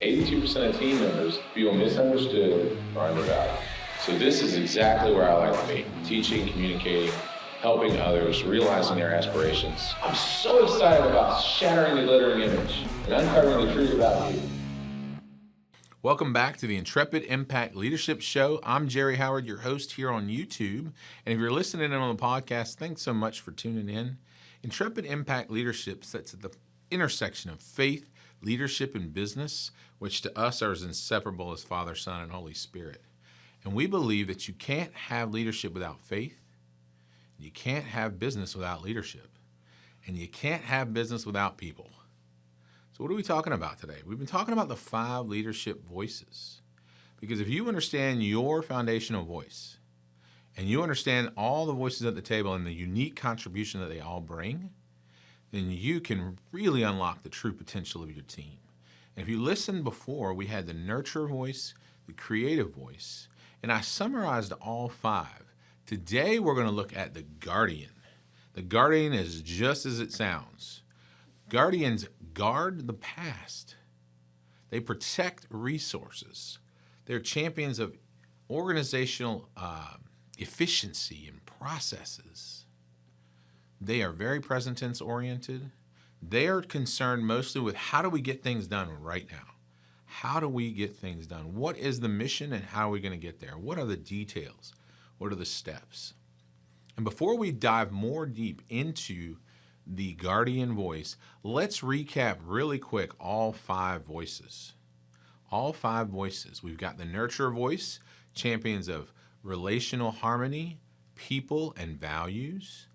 82% of team members feel misunderstood or undervalued. So this is exactly where I like to be, teaching, communicating, helping others, realizing their aspirations. I'm so excited about shattering the glittering image and uncovering the truth about you. Welcome back to the Intrepid Impact Leadership Show. I'm Jerry Howard, your host here on YouTube. And if you're listening in on the podcast, thanks so much for tuning in. Intrepid Impact Leadership sits at the intersection of faith, leadership, and business, which to us are as inseparable as Father, Son, and Holy Spirit. And we believe that you can't have leadership without faith, you can't have business without leadership, and you can't have business without people. So what are we talking about today? We've been talking about the 5 leadership voices. Because if you understand your foundational voice, and you understand all the voices at the table and the unique contribution that they all bring, then you can really unlock the true potential of your team. And if you listened before, we had the nurture voice, the creative voice, and I summarized all 5. Today we're going to look at the guardian. The guardian is just as it sounds. Guardians guard the past. They protect resources. They're champions of organizational efficiency and processes. They are very present tense oriented. They are concerned mostly with how do we get things done right now? How do we get things done? What is the mission and how are we going to get there? What are the details? What are the steps? And before we dive more deep into the guardian voice, let's recap really quick all 5 voices. All 5 voices. We've got the nurture voice, champions of relational harmony, people, and values.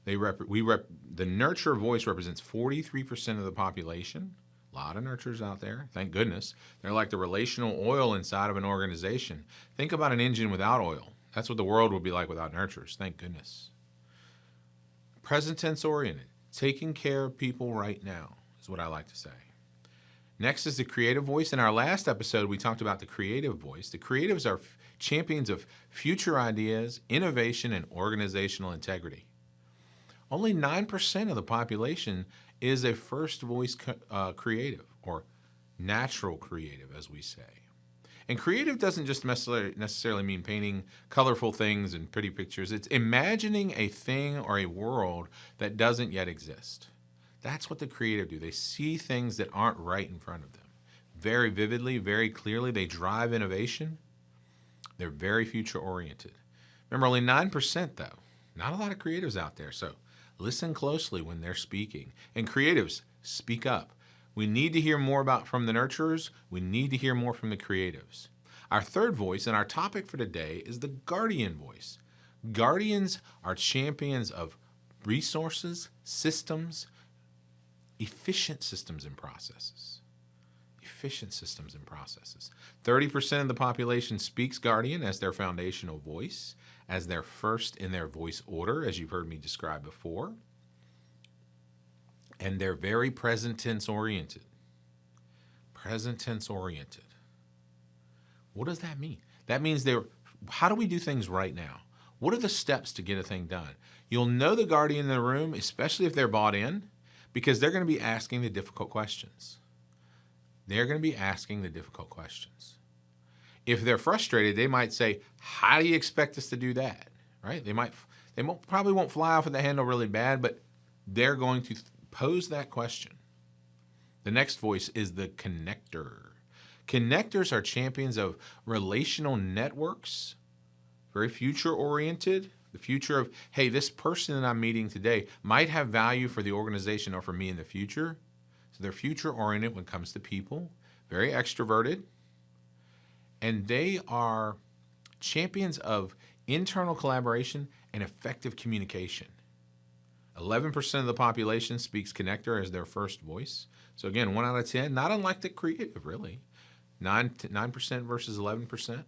The nurture voice represents 43% of the population. A lot of nurturers out there, thank goodness. They're like the relational oil inside of an organization. Think about an engine without oil. That's what the world would be like without nurturers, thank goodness. Present tense oriented. Taking care of people right now is what I like to say. Next is the creative voice. In our last episode, we talked about the creative voice. The creatives are champions of future ideas, innovation, and organizational integrity. Only 9% of the population is a first voice creative, or natural creative, as we say. And creative doesn't just necessarily mean painting colorful things and pretty pictures. It's imagining a thing or a world that doesn't yet exist. That's what the creative do. They see things that aren't right in front of them. Very vividly, very clearly. They drive innovation. They're very future-oriented. Remember, only 9% though. Not a lot of creatives out there, so listen closely when they're speaking. And creatives, speak up. We need to hear more from the nurturers. We need to hear more from the creatives. Our third voice and our topic for today is the guardian voice. Guardians are champions of resources, systems, efficient systems and processes. Efficient systems and processes. 30% of the population speaks guardian as their foundational voice, as their first in their voice order, as you've heard me describe before. And they're very present tense oriented. Present tense oriented. What does that mean? That means how do we do things right now? What are the steps to get a thing done? You'll know the guardian in the room, especially if they're bought in, because they're going to be asking the difficult questions. They're going to be asking the difficult questions. If they're frustrated, they might say, how do you expect us to do that? Right? Probably won't fly off at the handle really bad, but they're going to pose that question. The next voice is the connector. Connectors are champions of relational networks, very future-oriented. The future of, hey, this person that I'm meeting today might have value for the organization or for me in the future. So they're future-oriented when it comes to people, very extroverted. And they are champions of internal collaboration and effective communication. 11% of the population speaks connector as their first voice. So again, 1 out of 10, not unlike the creative, really. 9% versus 11%.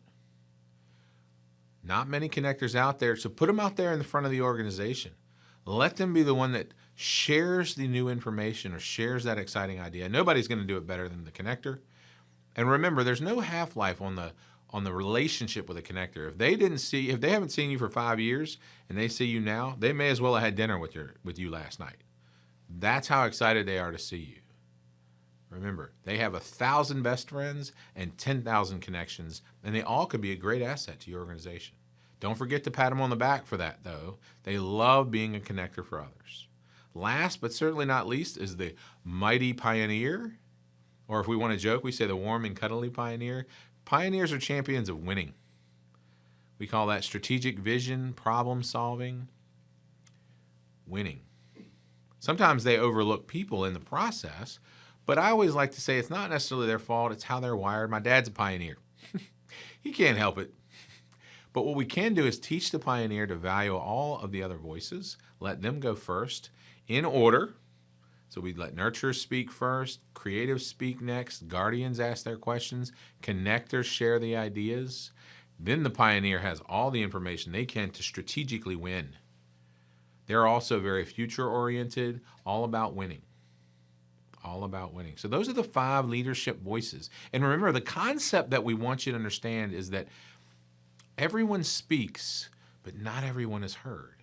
Not many connectors out there, so put them out there in the front of the organization. Let them be the one that shares the new information or shares that exciting idea. Nobody's going to do it better than the connector. And remember, there's no half-life on the relationship with a connector. If they haven't seen you for 5 years and they see you now, they may as well have had dinner with you last night. That's how excited they are to see you. Remember, they have 1,000 best friends and 10,000 connections, and they all could be a great asset to your organization. Don't forget to pat them on the back for that, though. They love being a connector for others. Last, but certainly not least, is the mighty pioneer, or if we want to joke, we say the warm and cuddly pioneer. Pioneers are champions of winning. We call that strategic vision, problem solving, winning. Sometimes they overlook people in the process, but I always like to say it's not necessarily their fault, it's how they're wired. My dad's a pioneer. He can't help it. But what we can do is teach the pioneer to value all of the other voices, let them go first in order. So we let nurturers speak first, creatives speak next, guardians ask their questions, connectors share the ideas. Then the pioneer has all the information they can to strategically win. They're also very future-oriented, all about winning. All about winning. So those are the 5 leadership voices. And remember, the concept that we want you to understand is that everyone speaks, but not everyone is heard.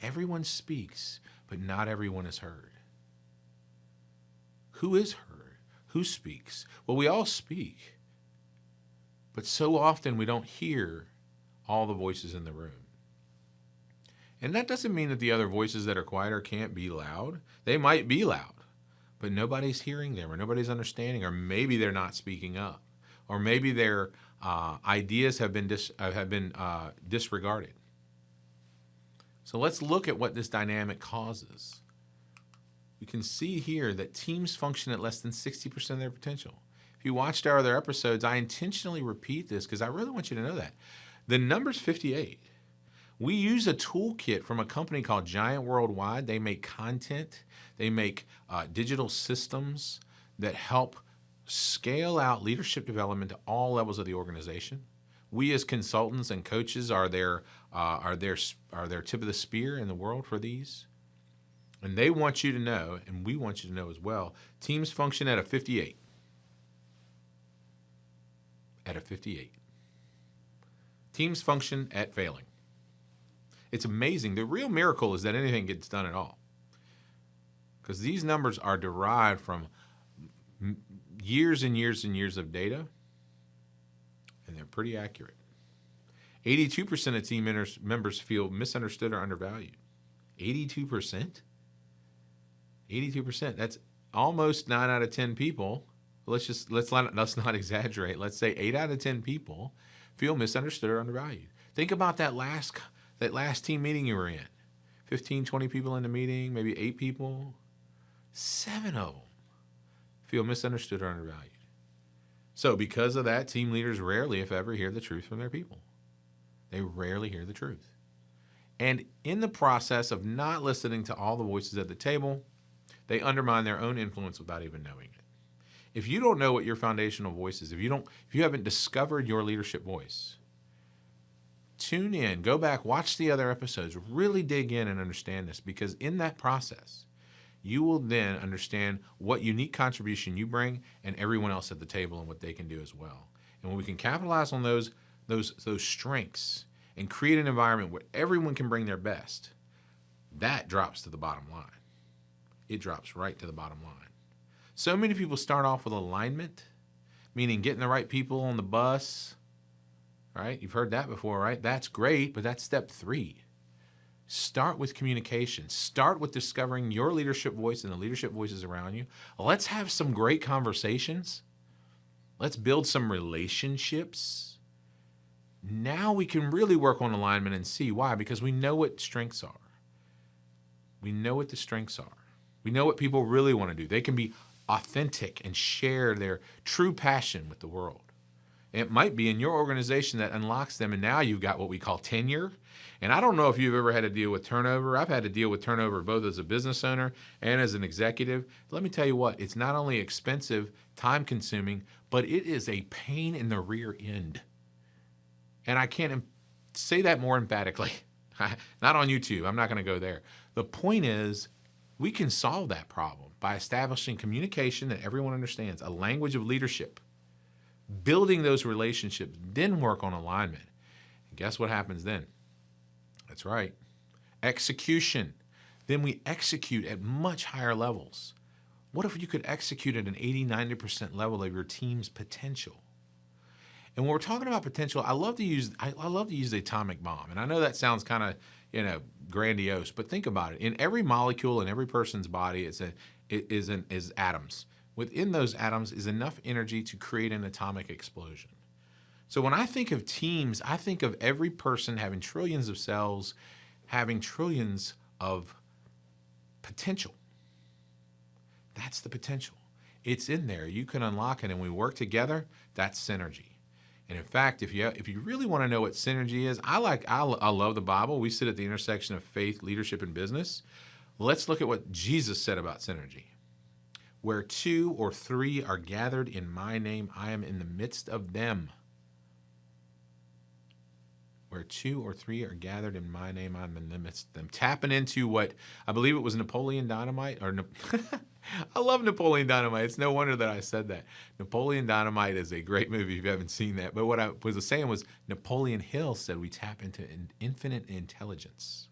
Everyone speaks, but not everyone is heard. Who is heard? Who speaks? Well, we all speak, but so often we don't hear all the voices in the room. And that doesn't mean that the other voices that are quieter can't be loud. They might be loud, but nobody's hearing them, or nobody's understanding, or maybe they're not speaking up, or maybe their ideas have been disregarded. So let's look at what this dynamic causes. We can see here that teams function at less than 60% of their potential. If you watched our other episodes, I intentionally repeat this because I really want you to know that. The number's 58. We use a toolkit from a company called Giant Worldwide. They make content. They make digital systems that help scale out leadership development to all levels of the organization. We as consultants and coaches are their tip of the spear in the world for these. And they want you to know, and we want you to know as well, teams function at a 58. At a 58. Teams function at failing. It's amazing. The real miracle is that anything gets done at all. Because these numbers are derived from years and years and years of data, and they're pretty accurate. 82% of team members feel misunderstood or undervalued. 82%? 82%. That's almost 9 out of 10 people. Let's not exaggerate. Let's say 8 out of 10 people feel misunderstood or undervalued. Think about that last team meeting you were in. 15, 20 people in the meeting, maybe 8 people. 7 of them feel misunderstood or undervalued. So because of that, team leaders rarely, if ever, hear the truth from their people. They rarely hear the truth. And in the process of not listening to all the voices at the table, they undermine their own influence without even knowing it. If you don't know what your foundational voice is, if you haven't discovered your leadership voice, tune in, go back, watch the other episodes, really dig in and understand this, because in that process, you will then understand what unique contribution you bring and everyone else at the table and what they can do as well. And when we can capitalize on those strengths and create an environment where everyone can bring their best, that drops to the bottom line. It drops right to the bottom line. So many people start off with alignment, meaning getting the right people on the bus, right? You've heard that before, right? That's great, but that's step 3. Start with communication. Start with discovering your leadership voice and the leadership voices around you. Let's have some great conversations. Let's build some relationships. Now we can really work on alignment and see why, because we know what strengths are. We know what the strengths are. We know what people really want to do. They can be authentic and share their true passion with the world. It might be in your organization that unlocks them, and now you've got what we call tenure. And I don't know if you've ever had to deal with turnover. I've had to deal with turnover both as a business owner and as an executive. Let me tell you what, it's not only expensive, time-consuming, but it is a pain in the rear end. And I can't say that more emphatically. Not on YouTube. I'm not going to go there. The point is, we can solve that problem by establishing communication that everyone understands, a language of leadership, building those relationships, then work on alignment. And guess what happens then? That's right. Execution. Then we execute at much higher levels. What if you could execute at an 80, 90% level of your team's potential? And when we're talking about potential, I love to use the atomic bomb. And I know that sounds kind of, grandiose, but think about it. In every molecule in every person's body is atoms. Within those atoms is enough energy to create an atomic explosion. So when I think of teams, I think of every person having trillions of cells, having trillions of potential. That's the potential. It's in there. You can unlock it, and we work together. That's synergy. And in fact, if you really want to know what synergy is, I love the Bible. We sit at the intersection of faith, leadership, and business. Let's look at what Jesus said about synergy. Where 2 or 3 are gathered in my name, I am in the midst of them. Where 2 or 3 are gathered in my name, I'm in the midst of them. Tapping into what, I believe it was Napoleon Dynamite, I love Napoleon Dynamite. It's no wonder that I said that. Napoleon Dynamite is a great movie if you haven't seen that. But what I was saying was Napoleon Hill said we tap into infinite intelligence.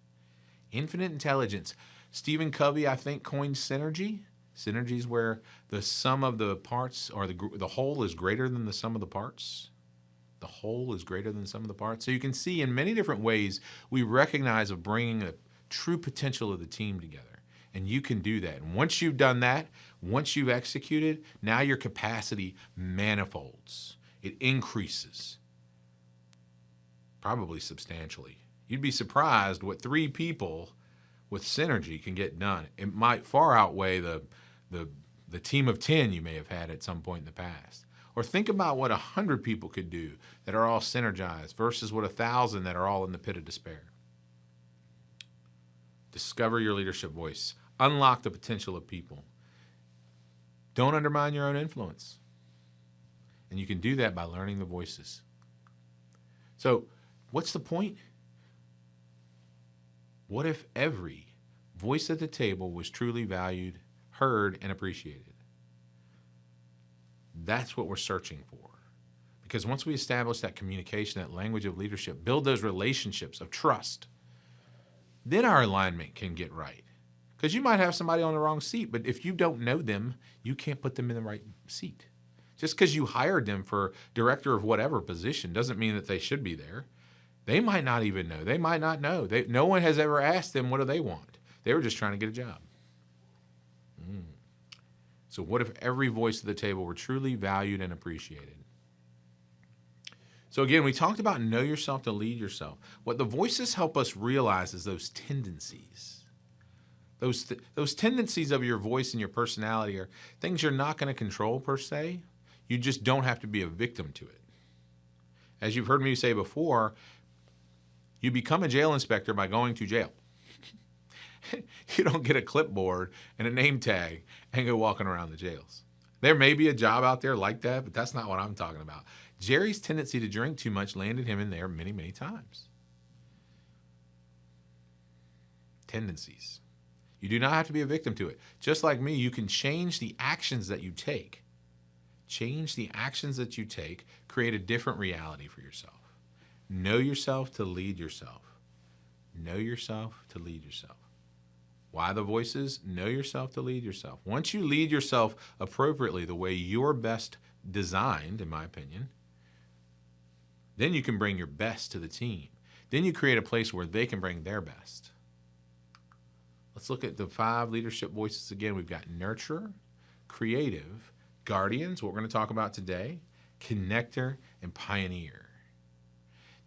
Infinite intelligence. Stephen Covey, I think, coined synergy. Synergy is where the sum of the parts, or the whole is greater than the sum of the parts. The whole is greater than the sum of the parts. So you can see in many different ways we recognize of bringing the true potential of the team together. And you can do that. And once you've done that, once you've executed, now your capacity manifolds. It increases, probably substantially. You'd be surprised what 3 people with synergy can get done. It might far outweigh the team of 10 you may have had at some point in the past. Or think about what 100 people could do that are all synergized versus what 1,000 that are all in the pit of despair. Discover your leadership voice. Unlock the potential of people. Don't undermine your own influence. And you can do that by learning the voices. So, what's the point? What if every voice at the table was truly valued, heard, and appreciated? That's what we're searching for. Because once we establish that communication, that language of leadership, build those relationships of trust, then our alignment can get right. Because you might have somebody on the wrong seat, but if you don't know them, you can't put them in the right seat. Just because you hired them for director of whatever position doesn't mean that they should be there. They might not even know. They might not know. No one has ever asked them what do they want. They were just trying to get a job. So what if every voice at the table were truly valued and appreciated? So again, we talked about know yourself to lead yourself. What the voices help us realize is those tendencies. Those tendencies of your voice and your personality are things you're not going to control per se. You just don't have to be a victim to it. As you've heard me say before, you become a jail inspector by going to jail. You don't get a clipboard and a name tag and go walking around the jails. There may be a job out there like that, but that's not what I'm talking about. Jerry's tendency to drink too much landed him in there many, many times. Tendencies. You do not have to be a victim to it. Just like me, you can change the actions that you take. Change the actions that you take, create a different reality for yourself. Know yourself to lead yourself. Know yourself to lead yourself. Why the voices? Know yourself to lead yourself. Once you lead yourself appropriately, the way you're best designed, in my opinion, then you can bring your best to the team. Then you create a place where they can bring their best. Let's look at the 5 leadership voices again. We've got nurturer, creative, guardians, what we're going to talk about today, connector, and pioneer.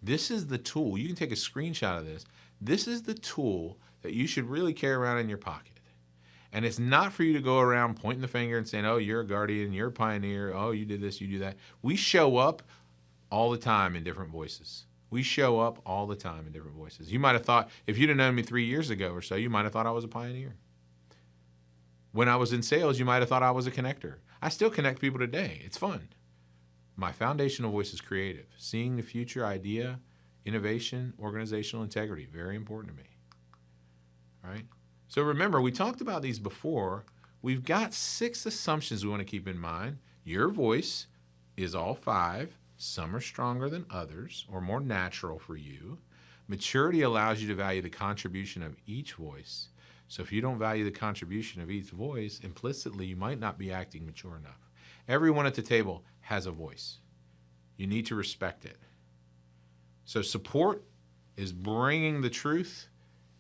This is the tool. You can take a screenshot of this. This is the tool that you should really carry around in your pocket. And it's not for you to go around pointing the finger and saying, oh, you're a guardian, you're a pioneer, oh, you did this, you do that. We show up all the time in different voices. We show up all the time in different voices. You might have thought, if you'd have known me 3 years ago or so, you might have thought I was a pioneer. When I was in sales, you might have thought I was a connector. I still connect people today. It's fun. My foundational voice is creative. Seeing the future, idea, innovation, organizational integrity. Very important to me. All right? So remember, we talked about these before. We've got 6 assumptions we want to keep in mind. Your voice is all 5. Some are stronger than others or more natural for you. Maturity allows you to value the contribution of each voice. So if you don't value the contribution of each voice, implicitly you might not be acting mature enough. Everyone at the table has a voice. You need to respect it. So support is bringing the truth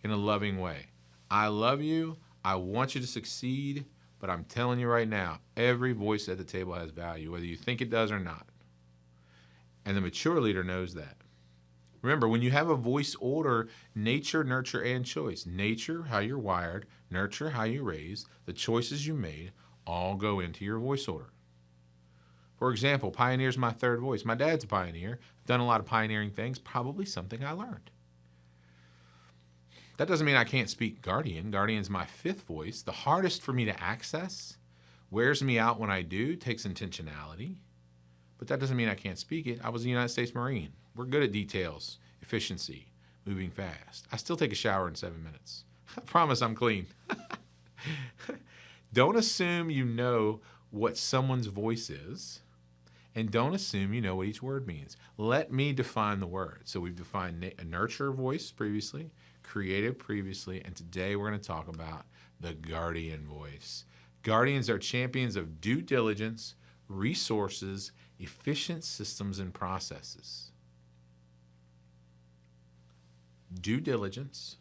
in a loving way. I love you. I want you to succeed, but I'm telling you right now, every voice at the table has value, whether you think it does or not. And the mature leader knows that. Remember, when you have a voice order, nature, nurture, and choice. Nature, how you're wired. Nurture, how you raise. The choices you made all go into your voice order. For example, pioneer's my third voice. My dad's a pioneer. Done a lot of pioneering things, probably something I learned. That doesn't mean I can't speak Guardian. Guardian's my fifth voice. The hardest for me to access, wears me out when I do, takes intentionality. But that doesn't mean I can't speak it. I was a United States Marine. We're good at details, efficiency, moving fast. I still take a shower in 7 minutes. I promise I'm clean. Don't assume you know what someone's voice is, and don't assume you know what each word means. Let me define the word. So we've defined a nurture voice previously, creative previously, and today we're going to talk about the guardian voice. Guardians are champions of due diligence, resources, efficient systems and processes. Due diligence,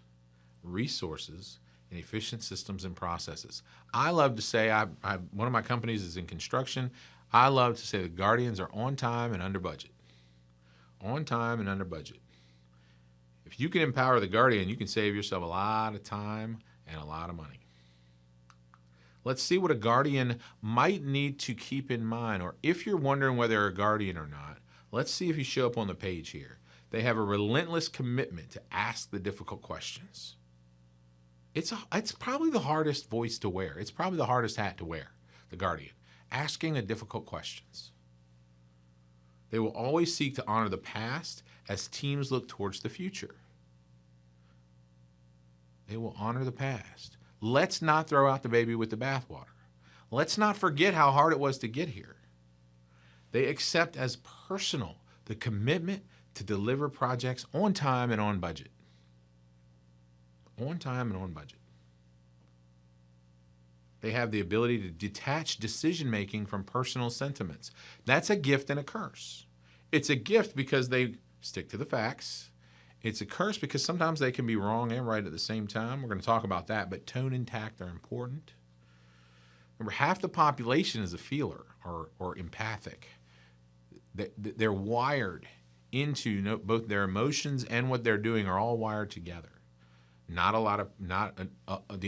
resources, and efficient systems and processes. I love to say, one of my companies is in construction. I love to say the Guardians are on time and under budget. On time and under budget. If you can empower the Guardian, you can save yourself a lot of time and a lot of money. Let's see what a Guardian might need to keep in mind, or if you're wondering whether they're a Guardian or not, let's see if you show up on the page here. They have a relentless commitment to ask the difficult questions. It's probably the hardest voice to wear. It's probably the hardest hat to wear, the Guardian. Asking the difficult questions. They will always seek to honor the past as teams look towards the future. They will honor the past. Let's not throw out the baby with the bathwater. Let's not forget how hard it was to get here. They accept as personal the commitment to deliver projects on time and on budget. On time and on budget. They have the ability to detach decision-making from personal sentiments. That's a gift and a curse. It's a gift because they stick to the facts. It's a curse because sometimes they can be wrong and right at the same time. We're going to talk about that, but tone and tact are important. Remember, half the population is a feeler or empathic. They're wired into both their emotions and what they're doing are all wired together. The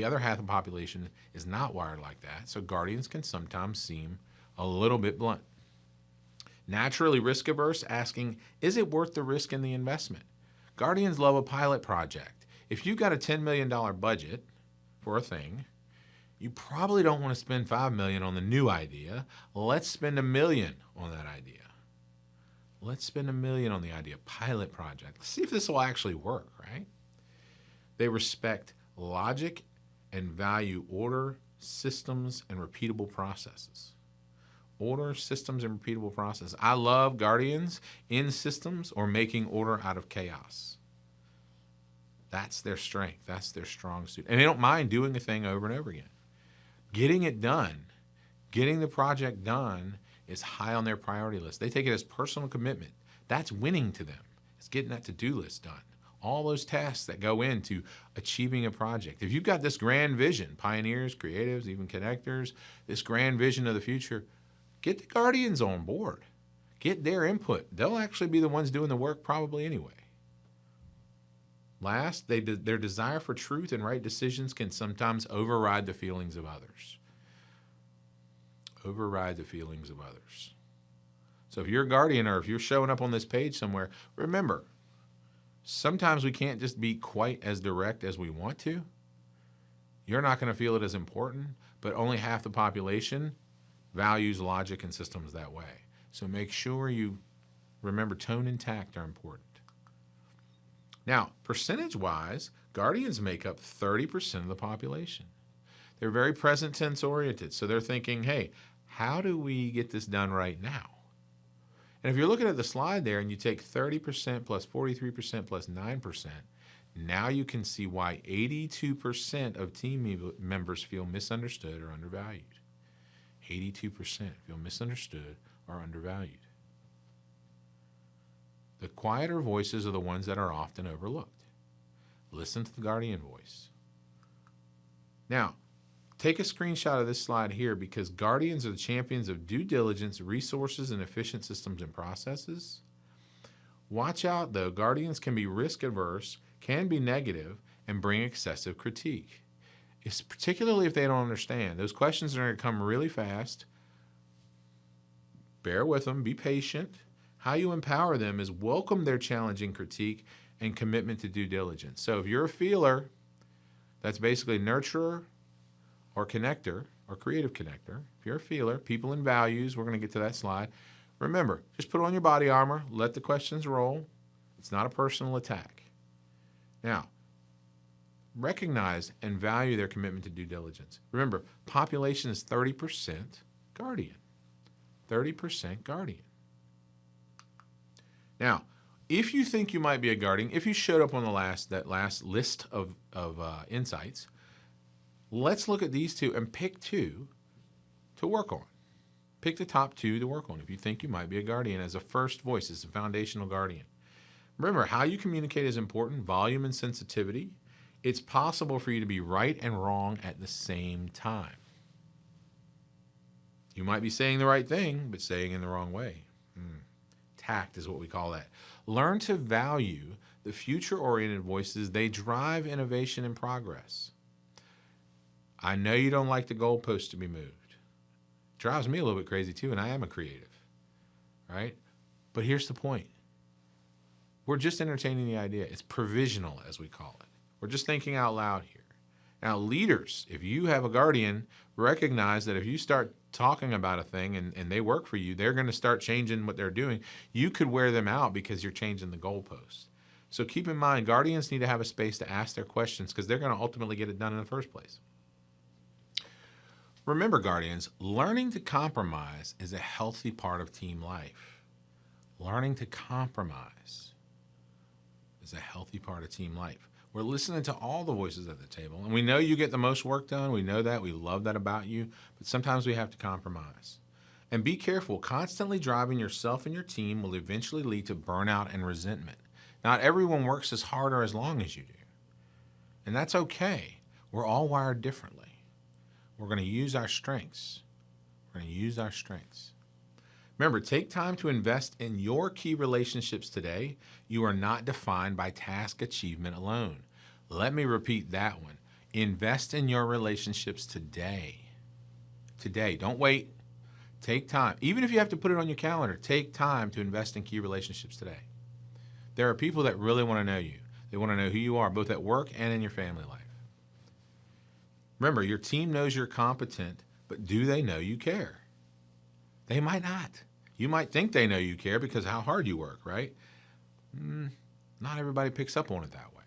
other half of the population is not wired like that, so Guardians can sometimes seem a little bit blunt. Naturally risk averse, asking, is it worth the risk in the investment? Guardians love a pilot project. If you've got a $10 million budget for a thing, you probably don't want to spend $5 million on the new idea. Let's spend $1 million on that idea. Let's spend $1 million on the idea. Pilot project. Let's see if this will actually work, right? They respect logic and value order, systems, and repeatable processes. Order, systems, and repeatable processes. I love Guardians in systems or making order out of chaos. That's their strength. That's their strong suit. And they don't mind doing a thing over and over again. Getting it done, getting the project done is high on their priority list. They take it as personal commitment. That's winning to them. It's getting that to-do list done. All those tasks that go into achieving a project. If you've got this grand vision, pioneers, creatives, even connectors, this grand vision of the future, get the Guardians on board. Get their input. They'll actually be the ones doing the work probably anyway. Last, their desire for truth and right decisions can sometimes override the feelings of others. Override the feelings of others. So if you're a Guardian or if you're showing up on this page somewhere, remember, sometimes we can't just be quite as direct as we want to. You're not going to feel it as important, but only half the population values logic and systems that way. So make sure you remember tone and tact are important. Now, percentage-wise, Guardians make up 30% of the population. They're very present tense oriented, so they're thinking, hey, how do we get this done right now? And if you're looking at the slide there and you take 30% plus 43% plus 9%, Now you can see why 82% of team members feel misunderstood or undervalued. 82% feel misunderstood or undervalued. The quieter voices are the ones that are often overlooked. Listen to the guardian voice. Now, take a screenshot of this slide here because guardians are the champions of due diligence, resources, and efficient systems and processes. Watch out, though. Guardians can be risk averse, can be negative, and bring excessive critique. It's particularly if they don't understand. Those questions are going to come really fast. Bear with them. Be patient. How you empower them is welcome their challenging critique and commitment to due diligence. So if you're a feeler, that's basically nurturer or connector or creative connector. If you're a feeler, people and values, we're going to get to that slide. Remember, just put on your body armor, let the questions roll. It's not a personal attack. Now, recognize and value their commitment to due diligence. Remember, population is 30% guardian. 30% guardian. Now, if you think you might be a guardian, if you showed up on that last list of insights, let's look at these two and pick two to work on. Pick the top two to work on if you think you might be a guardian as a first voice, as a foundational guardian. Remember, how you communicate is important, volume and sensitivity. It's possible for you to be right and wrong at the same time. You might be saying the right thing, but saying it in the wrong way. Tact is what we call that. Learn to value the future-oriented voices. They drive innovation and progress. I know you don't like the goalpost to be moved. It drives me a little bit crazy too, and I am a creative, right? But here's the point. We're just entertaining the idea. It's provisional, as we call it. We're just thinking out loud here. Now, leaders, if you have a guardian, recognize that if you start talking about a thing and they work for you, they're going to start changing what they're doing. You could wear them out because you're changing the goalpost. So keep in mind, guardians need to have a space to ask their questions because they're going to ultimately get it done in the first place. Remember, guardians, learning to compromise is a healthy part of team life. Learning to compromise is a healthy part of team life. We're listening to all the voices at the table, and we know you get the most work done. We know that. We love that about you, but sometimes we have to compromise. And be careful. Constantly driving yourself and your team will eventually lead to burnout and resentment. Not everyone works as hard or as long as you do, and that's okay. We're all wired differently. We're going to use our strengths. We're going to use our strengths. Remember, take time to invest in your key relationships today. You are not defined by task achievement alone. Let me repeat that one. Invest in your relationships today. Today. Don't wait. Take time. Even if you have to put it on your calendar, take time to invest in key relationships today. There are people that really want to know you. They want to know who you are, both at work and in your family life. Remember, your team knows you're competent, but do they know you care? They might not. You might think they know you care because of how hard you work, right? Not everybody picks up on it that way.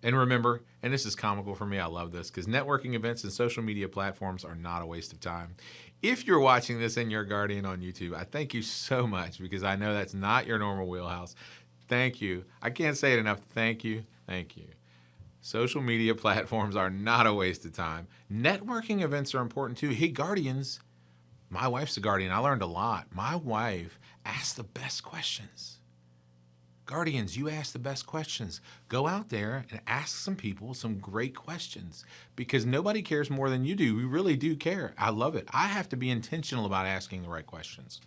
And remember, and this is comical for me, I love this, because networking events and social media platforms are not a waste of time. If you're watching this and you're a guardian on YouTube, I thank you so much because I know that's not your normal wheelhouse. Thank you. I can't say it enough. Thank you. Thank you. Social media platforms are not a waste of time. Networking events are important too. Hey, guardians, my wife's a guardian. I learned a lot. My wife asks the best questions. Guardians, you ask the best questions. Go out there and ask some people some great questions because nobody cares more than you do. We really do care. I love it. I have to be intentional about asking the right questions.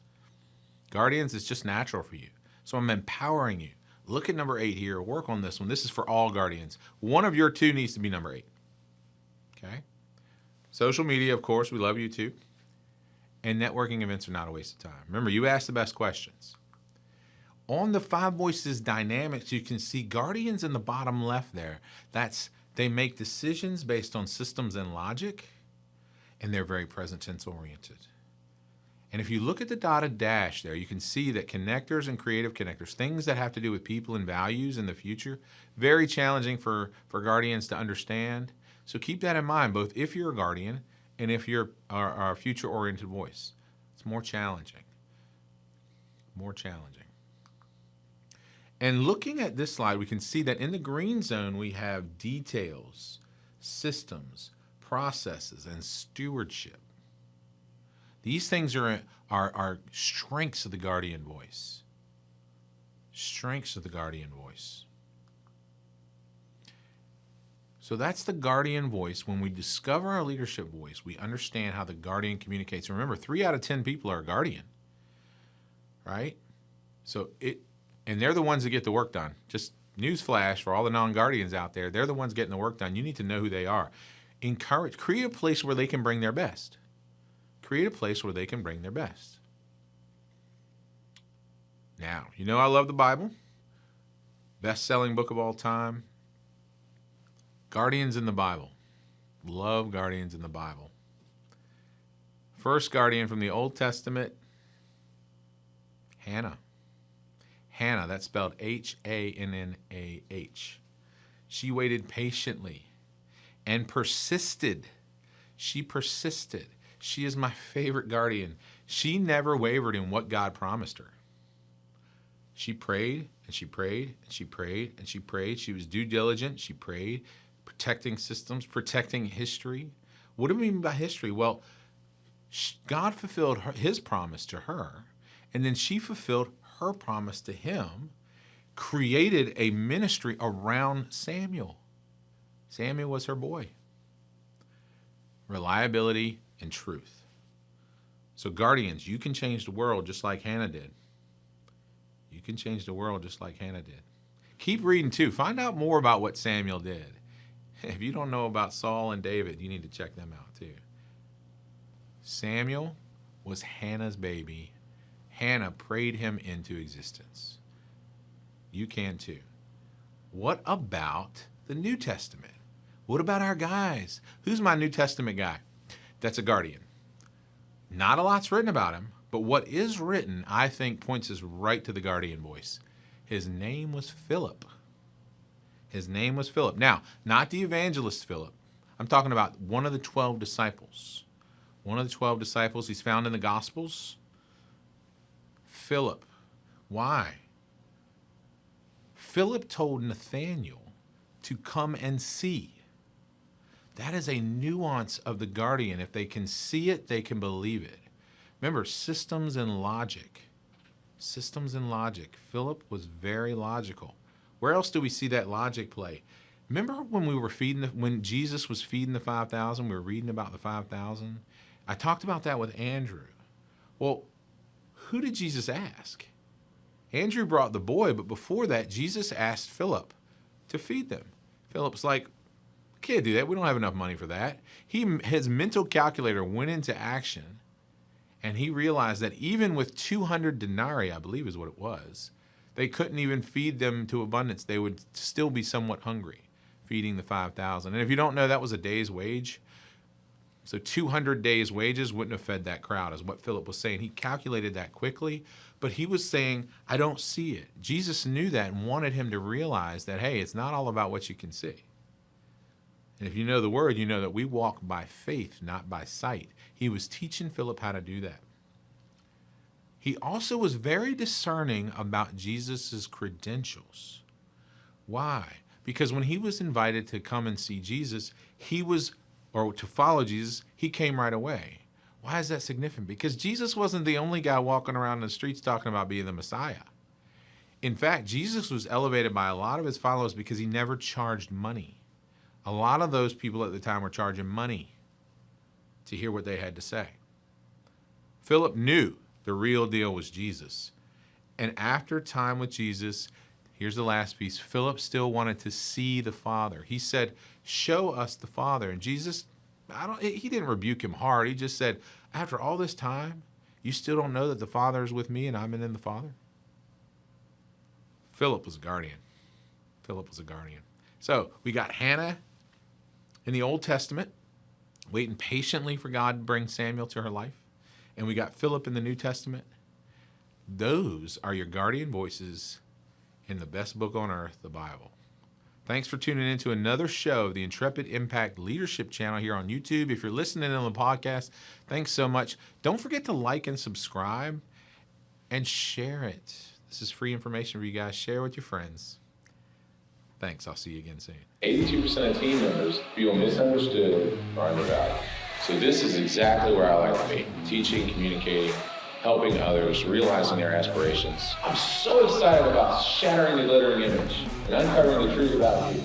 Guardians, it's just natural for you. So I'm empowering you. Look at number 8 here. Work on this one. This is for all guardians. One of your two needs to be number 8. Okay? Social media, of course. We love YouTube. And networking events are not a waste of time. Remember, you ask the best questions. On the 5 voices dynamics, you can see guardians in the bottom left there. They make decisions based on systems and logic, and they're very present tense oriented. And if you look at the dotted dash there, you can see that connectors and creative connectors, things that have to do with people and values in the future, very challenging for guardians to understand. So keep that in mind, both if you're a guardian and if you're a future-oriented voice. It's more challenging. More challenging. And looking at this slide, we can see that in the green zone, we have details, systems, processes, and stewardship. These things are strengths of the guardian voice. Strengths of the guardian voice. So that's the guardian voice. When we discover our leadership voice, we understand how the guardian communicates. Remember, 3 out of 10 people are a guardian, right? And they're the ones that get the work done. Just newsflash for all the non-guardians out there, they're the ones getting the work done. You need to know who they are. Create a place where they can bring their best. Create a place where they can bring their best. Now, you know I love the Bible. Best-selling book of all time. Guardians in the Bible. Love guardians in the Bible. First guardian from the Old Testament, Hannah. Hannah, that's spelled Hannah. She waited patiently and persisted. She persisted. She is my favorite guardian. She never wavered in what God promised her. She prayed and she prayed and she prayed and she prayed. She was due diligent. She prayed, protecting systems, protecting history. What do we mean by history? Well, God fulfilled his promise to her, and then she fulfilled her promise to him, created a ministry around Samuel. Samuel was her boy. Reliability and truth. So guardians, you can change the world just like Hannah did. You can change the world just like Hannah did. Keep reading too. Find out more about what Samuel did. If you don't know about Saul and David, you need to check them out too. Samuel was Hannah's baby. Hannah prayed him into existence. You can too. What about the New Testament? What about our guys? Who's my New Testament guy? That's a guardian. Not a lot's written about him, but what is written, I think, points us right to the guardian voice. His name was Philip. His name was Philip. Now, not the evangelist Philip. I'm talking about one of the 12 disciples. One of the 12 disciples. He's found in the Gospels. Philip. Why? Philip told Nathanael to come and see. That is a nuance of the guardian. If they can see it, they can believe it. Remember, systems and logic. Systems and logic. Philip was very logical. Where else do we see that logic play? Remember when when Jesus was feeding the 5,000, we were reading about the 5,000? I talked about that with Andrew. Well, who did Jesus ask? Andrew brought the boy, but before that, Jesus asked Philip to feed them. Philip's like, can't do that. We don't have enough money for that. His mental calculator went into action, and he realized that even with 200 denarii, I believe is what it was, they couldn't even feed them to abundance. They would still be somewhat hungry, feeding the 5,000. And if you don't know, that was a day's wage. So 200 days' wages wouldn't have fed that crowd, is what Philip was saying. He calculated that quickly, but he was saying, I don't see it. Jesus knew that and wanted him to realize that, hey, it's not all about what you can see. And if you know the word, you know that we walk by faith, not by sight. He was teaching Philip how to do that. He also was very discerning about Jesus' credentials. Why? Because when he was invited to come and see Jesus, or to follow Jesus, he came right away. Why is that significant? Because Jesus wasn't the only guy walking around the streets talking about being the Messiah. In fact, Jesus was elevated by a lot of his followers because he never charged money. A lot of those people at the time were charging money to hear what they had to say. Philip knew the real deal was Jesus. And after time with Jesus, here's the last piece. Philip still wanted to see the Father. He said, show us the Father. And Jesus, he didn't rebuke him hard. He just said, after all this time, you still don't know that the Father is with me and I'm in the Father? Philip was a guardian. Philip was a guardian. So we got Hannah in the Old Testament, waiting patiently for God to bring Samuel to her life. And we got Philip in the New Testament. Those are your guardian voices in the best book on earth, the Bible. Thanks for tuning in to another show of the Intrepid Impact Leadership channel here on YouTube. If you're listening on the podcast, thanks so much. Don't forget to like and subscribe and share it. This is free information for you guys. Share with your friends. Thanks. I'll see you again soon. 82% of team members feel misunderstood or undervalued. So this is exactly where I like to be. Teaching, communicating, helping others, realizing their aspirations. I'm so excited about shattering the glittering image and uncovering the truth about you.